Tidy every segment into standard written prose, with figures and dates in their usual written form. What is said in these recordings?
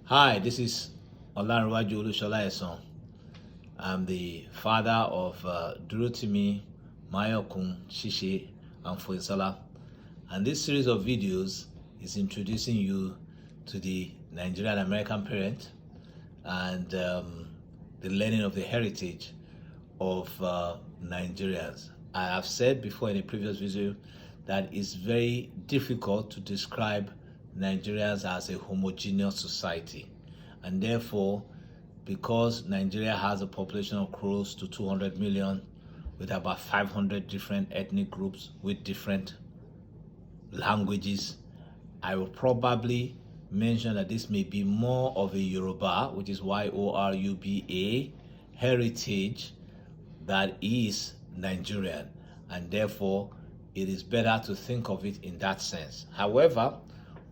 Hi, this is Olanrewaju Olushola. I'm the father of Durotimi, Mayokun, Shishe, and Foyinsola. And this series of videos is introducing you to the Nigerian-American parent and the learning of the heritage of Nigerians. I have said before in a previous video that it's very difficult to describe Nigerians as a homogeneous society, and therefore, because Nigeria has a population of close to 200 million with about 500 different ethnic groups with different languages, I will probably mention that this may be more of a Yoruba, which is Yoruba heritage that is Nigerian, and therefore it is better to think of it in that sense. However,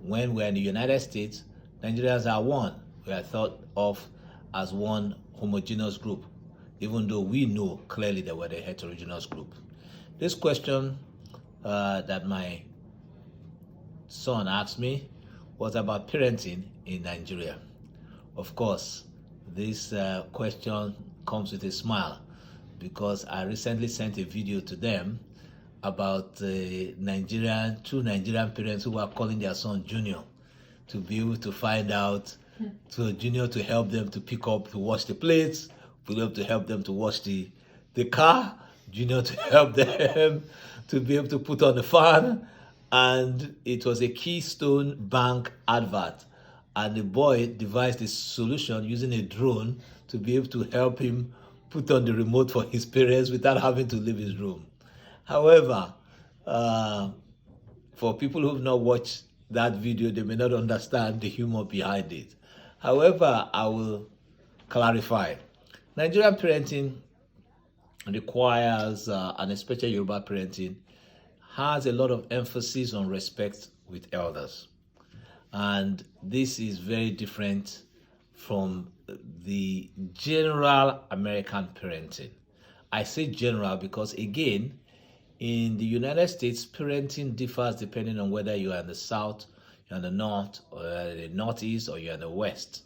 when we're in the United States, Nigerians are one. We are thought of as one homogeneous group, even though we know clearly that we're the heterogeneous group. This question that my son asked me was about parenting in Nigeria. Of course, this question comes with a smile because I recently sent a video to them about two Nigerian parents who were calling their son Junior to be able to find out, so Junior to help them to pick up, to wash the plates, to help them to wash the car, Junior to help them to be able to put on the fan. And it was a Keystone Bank advert. And the boy devised a solution using a drone to be able to help him put on the remote for his parents without having to leave his room. However, for people who have not watched that video, they may not understand the humor behind it. However, I will clarify. Nigerian parenting requires, and especially Yoruba parenting, has a lot of emphasis on respect with elders. And this is very different from the general American parenting. I say general because, again, in the United States, parenting differs depending on whether you are in the South, you're in the North, or the Northeast, or you're in the West.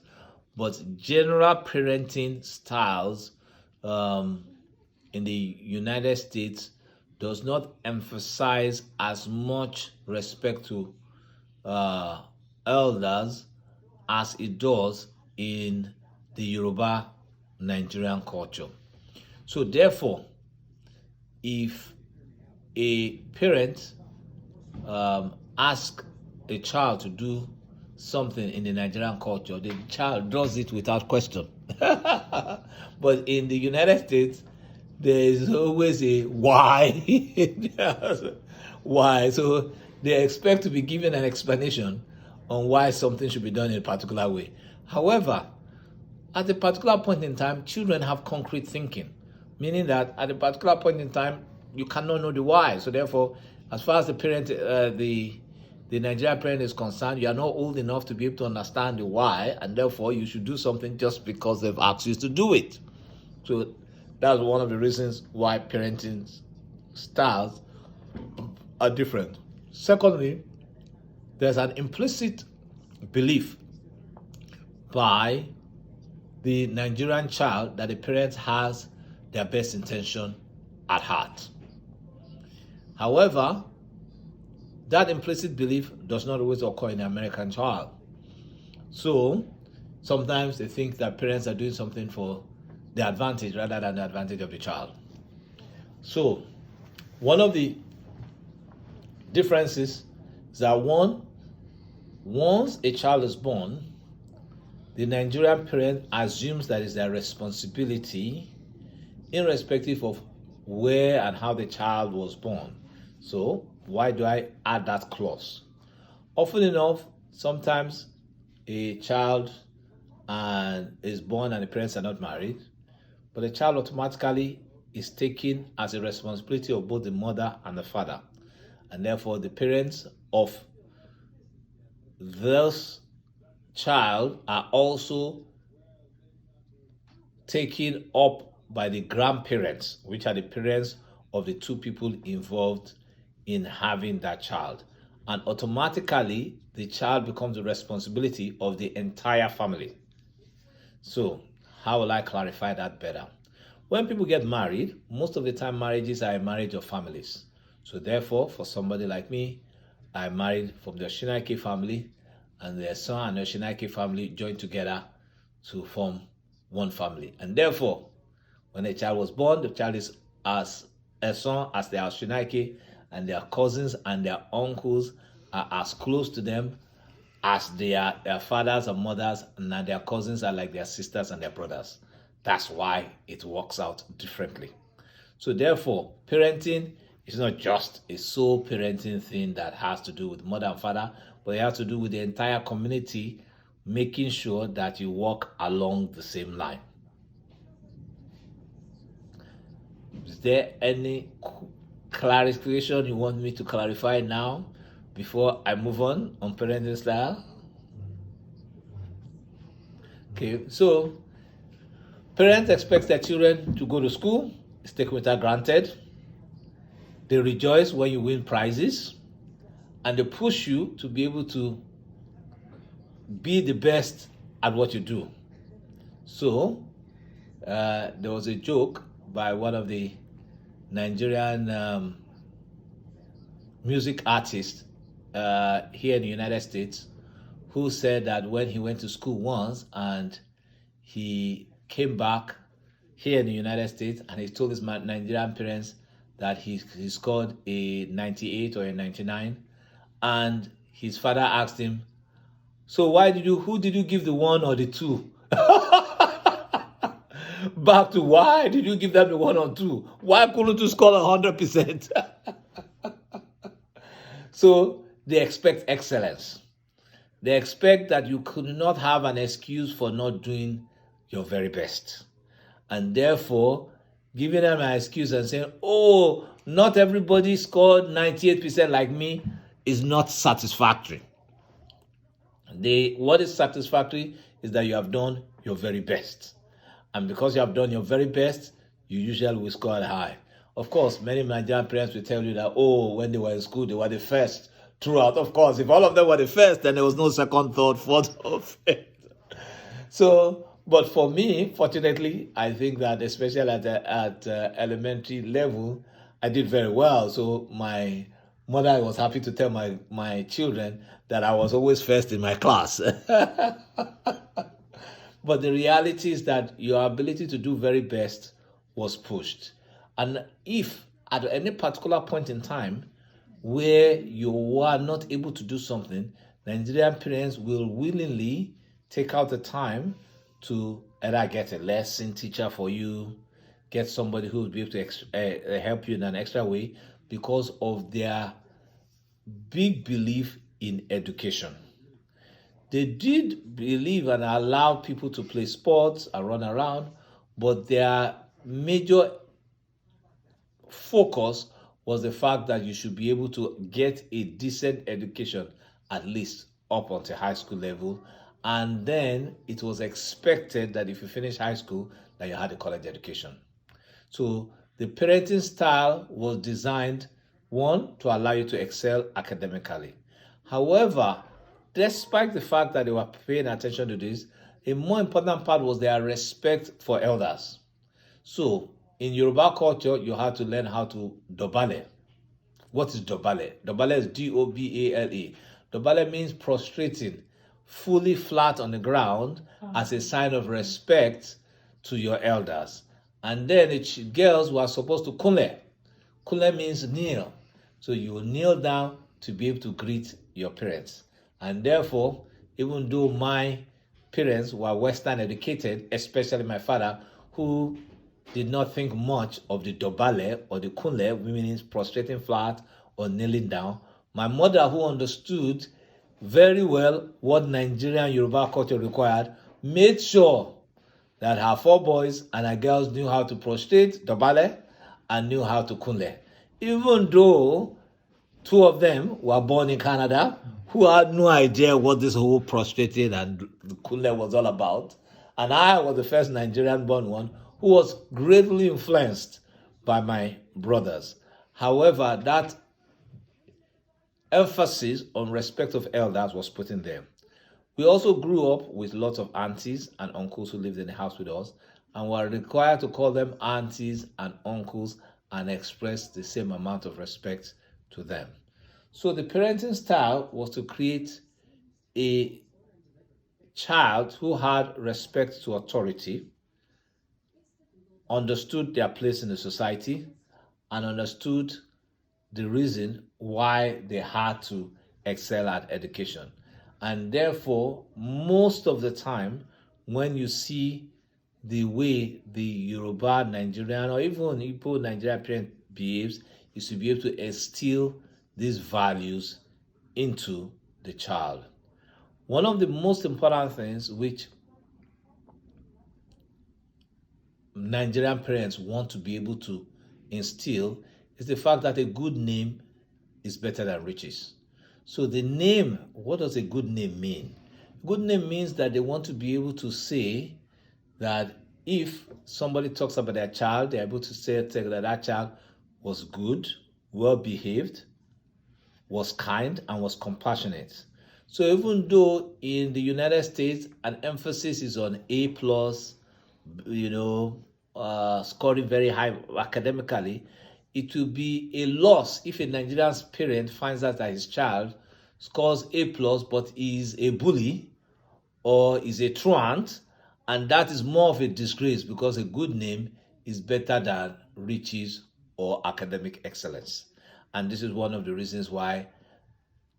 But general parenting styles in the United States does not emphasize as much respect to elders as it does in the Yoruba Nigerian culture. So therefore, if a parent asks a child to do something in the Nigerian culture, the child does it without question. But in the United States, there is always a why. Why? So they expect to be given an explanation on why something should be done in a particular way. However, at a particular point in time, children have concrete thinking, meaning that at a particular point in time, you cannot know the why. So therefore, as far as the parent, the Nigerian parent is concerned, you are not old enough to be able to understand the why, and therefore you should do something just because they've asked you to do it. So that's one of the reasons why parenting styles are different. Secondly, there's an implicit belief by the Nigerian child that the parent has their best intention at heart. However, that implicit belief does not always occur in the American child. So sometimes they think that parents are doing something for the advantage rather than the advantage of the child. So one of the differences is that once a child is born, the Nigerian parent assumes that it's their responsibility irrespective of where and how the child was born. So why do I add that clause? Often enough, sometimes a child is born and the parents are not married, but the child automatically is taken as a responsibility of both the mother and the father. And therefore, the parents of this child are also taken up by the grandparents, which are the parents of the two people involved in having that child. And automatically, the child becomes the responsibility of the entire family. So, how will I clarify that better? When people get married, most of the time marriages are a marriage of families. So therefore, for somebody like me, I married from the Oshinake family, and the son and the Oshinake family joined together to form one family. And therefore, when a child was born, the child is as a son as their Oshinake, and their cousins and their uncles are as close to them as their fathers and mothers, and their cousins are like their sisters and their brothers. That's why it works out differently. So therefore, parenting is not just a sole parenting thing that has to do with mother and father, but it has to do with the entire community, making sure that you walk along the same line. Is there any clarification you want me to clarify now before I move on parenting style? Okay, so parents expect their children to go to school. It's taken without granted. They rejoice when you win prizes, and they push you to be able to be the best at what you do. So there was a joke by one of the Nigerian music artists here in the United States, who said that when he went to school once and he came back here in the United States and he told his Nigerian parents that he scored a 98 or a 99, and his father asked him, so who did you give the 1 or the 2? Back to why did you give them the 1 or 2? Why couldn't you score 100%? So they expect excellence. They expect that you could not have an excuse for not doing your very best. And therefore, giving them an excuse and saying, oh, not everybody scored 98% like me, is not satisfactory. What is satisfactory is that you have done your very best. And because you have done your very best, you usually will score high. Of course, many Nigerian parents will tell you that, oh, when they were in school, they were the first throughout. Of course, if all of them were the first, then there was no second, third, fourth, or fifth. So, but for me, fortunately, I think that especially at elementary level, I did very well. So my mother was happy to tell my children that I was always first in my class. But the reality is that your ability to do very best was pushed. And if at any particular point in time where you are not able to do something, Nigerian parents will willingly take out the time to either get a lesson teacher for you, get somebody who will be able to help you in an extra way, because of their big belief in education. They did believe and allow people to play sports and run around, but their major focus was the fact that you should be able to get a decent education, at least up until high school level. And then it was expected that if you finish high school, that you had a college education. So the parenting style was designed, one, to allow you to excel academically. However, despite the fact that they were paying attention to this, a more important part was their respect for elders. So in Yoruba culture, you had to learn how to dobale. What is dobale? Dobale is D-O-B-A-L-E. Dobale means prostrating, fully flat on the ground as a sign of respect to your elders. And then the girls were supposed to kule. Kule means kneel. So you will kneel down to be able to greet your parents. And therefore, even though my parents were Western educated, especially my father, who did not think much of the dobale or the kunle, meaning prostrating flat or kneeling down, my mother, who understood very well what Nigerian Yoruba culture required, made sure that her 4 boys and her girls knew how to prostrate, dobale, and knew how to kunle. Even though 2 of them were born in Canada, who had no idea what this whole prostrating and kunle was all about, and I was the first Nigerian-born one who was greatly influenced by my brothers. However, that emphasis on respect of elders was put in there. We also grew up with lots of aunties and uncles who lived in the house with us, and were required to call them aunties and uncles and express the same amount of respect to them. So the parenting style was to create a child who had respect to authority, understood their place in the society, and understood the reason why they had to excel at education. And therefore, most of the time, when you see the way the Yoruba Nigerian or even Igbo Nigerian parent behaves, is to be able to instill these values into the child. One of the most important things which Nigerian parents want to be able to instill is the fact that a good name is better than riches. So the name, what does a good name mean? Good name means that they want to be able to say that if somebody talks about their child, they're able to say that that child was good, well behaved, was kind, and was compassionate. So even though in the United States an emphasis is on A plus, scoring very high academically, it will be a loss if a Nigerian parent finds out that his child scores A plus but is a bully or is a truant, and that is more of a disgrace because a good name is better than riches or academic excellence. And this is one of the reasons why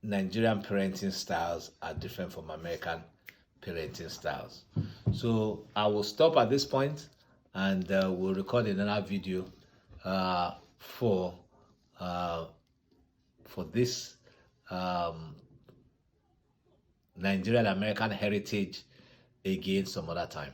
Nigerian parenting styles are different from American parenting styles. So I will stop at this point, and we'll record another video for this Nigerian-American heritage again some other time.